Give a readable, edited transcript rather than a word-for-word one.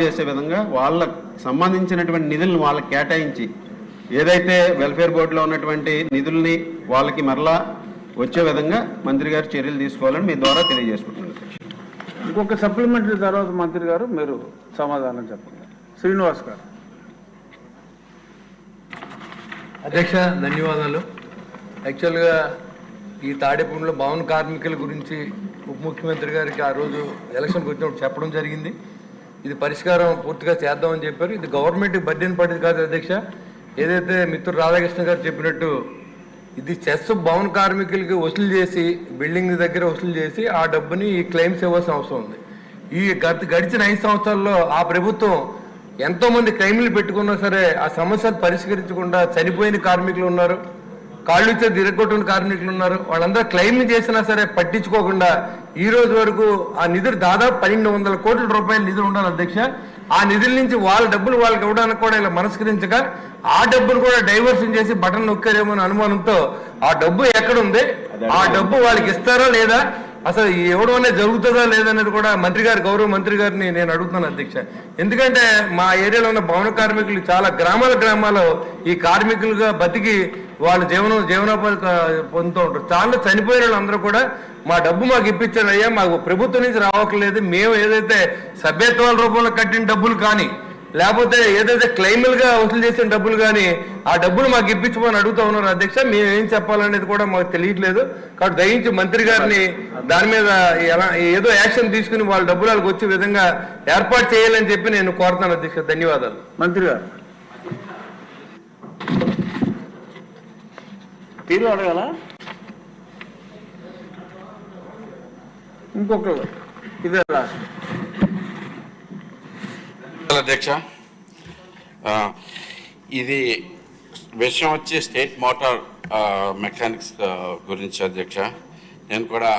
చేసే విధంగా వాళ్ళకు సంబంధించినటువంటి నిధులను వాళ్ళకి కేటాయించి ఏదైతే వెల్ఫేర్ బోర్డులో ఉన్నటువంటి నిధుల్ని వాళ్ళకి మరలా వచ్చే విధంగా మంత్రి గారు చర్యలు తీసుకోవాలని మీ ద్వారా తెలియజేసుకుంటున్నాను. ఇంకొక సప్లిమెంటరీ తర్వాత మంత్రి గారు మీరు సమాధానం చెప్పండి. శ్రీనివాస్ గారు. అధ్యక్ష ధన్యవాదాలు. యాక్చువల్గా ఈ తాడేపూడిలో భవన కార్మికుల గురించి ఉప ముఖ్యమంత్రి గారికి ఆ రోజు ఎలక్షన్కి వచ్చినప్పుడు చెప్పడం జరిగింది. ఇది పరిష్కారం పూర్తిగా చేద్దామని చెప్పారు. ఇది గవర్నమెంట్కి బడ్డెన్ పడింది కాదు అధ్యక్ష. ఏదైతే మిత్రుడు రాధాకృష్ణ గారు చెప్పినట్టు ఇది చెస్ భవన కార్మికులకి వసూలు చేసి బిల్డింగ్ దగ్గర వసూలు చేసి ఆ డబ్బుని ఈ క్లెయిమ్స్ ఇవ్వాల్సిన అవసరం ఉంది. ఈ గడిచిన 5 సంవత్సరాల్లో ఆ ప్రభుత్వం ఎంతోమంది క్లెయిమ్లు పెట్టుకున్నా సరే ఆ సమస్యలు పరిష్కరించకుండా చనిపోయిన కార్మికులు ఉన్నారు, కాళ్ళు ఇచ్చే దిరగొట్టిన కార్మికులు ఉన్నారు. వాళ్ళందరూ క్లెయిమ్లు చేసినా సరే పట్టించుకోకుండా ఈ రోజు వరకు ఆ నిధులు దాదాపు 1200 కోట్ల రూపాయల నిధులు ఉండాలి అధ్యక్ష. ఆ నిధుల నుంచి వాళ్ళ డబ్బులు వాళ్ళకి ఇవ్వడానికి కూడా ఇలా మనస్కరించక ఆ డబ్బును కూడా డైవర్షన్ చేసి బటన్ నొక్కారేమో అనే అనుమానంతో ఆ డబ్బు ఎక్కడుంది, ఆ డబ్బు వాళ్ళకి ఇస్తారా లేదా, అసలు ఇవ్వడం అనేది జరుగుతుందా లేదనేది కూడా మంత్రి గారు గౌరవ మంత్రి గారిని నేను అడుగుతున్నాను అధ్యక్ష. ఎందుకంటే మా ఏరియాలో ఉన్న భవన కార్మికులు చాలా గ్రామాల్లో ఈ కార్మికులుగా బతికి వాళ్ళు జీవనోపాధి పొందుతూ ఉంటారు. చాలా చనిపోయిన వాళ్ళందరూ కూడా మా డబ్బు మాకు ఇప్పించారు అయ్యా, మాకు ప్రభుత్వం నుంచి రావట్లేదు, మేము ఏదైతే సభ్యత్వాల రూపంలో కట్టిన డబ్బులు కానీ లేకపోతే ఏదైతే క్లెయిములుగా వసూలు చేసిన డబ్బులు కానీ ఆ డబ్బులు మాకు ఇప్పించమని అడుగుతూ ఉన్నారు అధ్యక్ష. మేము ఏం చెప్పాలనేది కూడా మాకు తెలియట్లేదు. కాబట్టి దయించి మంత్రి గారిని దాని మీద ఏదో యాక్షన్ తీసుకుని వాళ్ళ డబ్బులు వాళ్ళకి వచ్చే విధంగా ఏర్పాటు చేయాలని చెప్పి నేను కోరుతాను అధ్యక్ష. ధన్యవాదాలు. మంత్రి గారు తీరు అడగాల. ఇంకొకరు ఇదే లాస్ట్. అధ్యక్ష, ఇది విషయం వచ్చి స్టేట్ మోటార్ మెకానిక్స్ గురించి అధ్యక్ష. నేను కూడా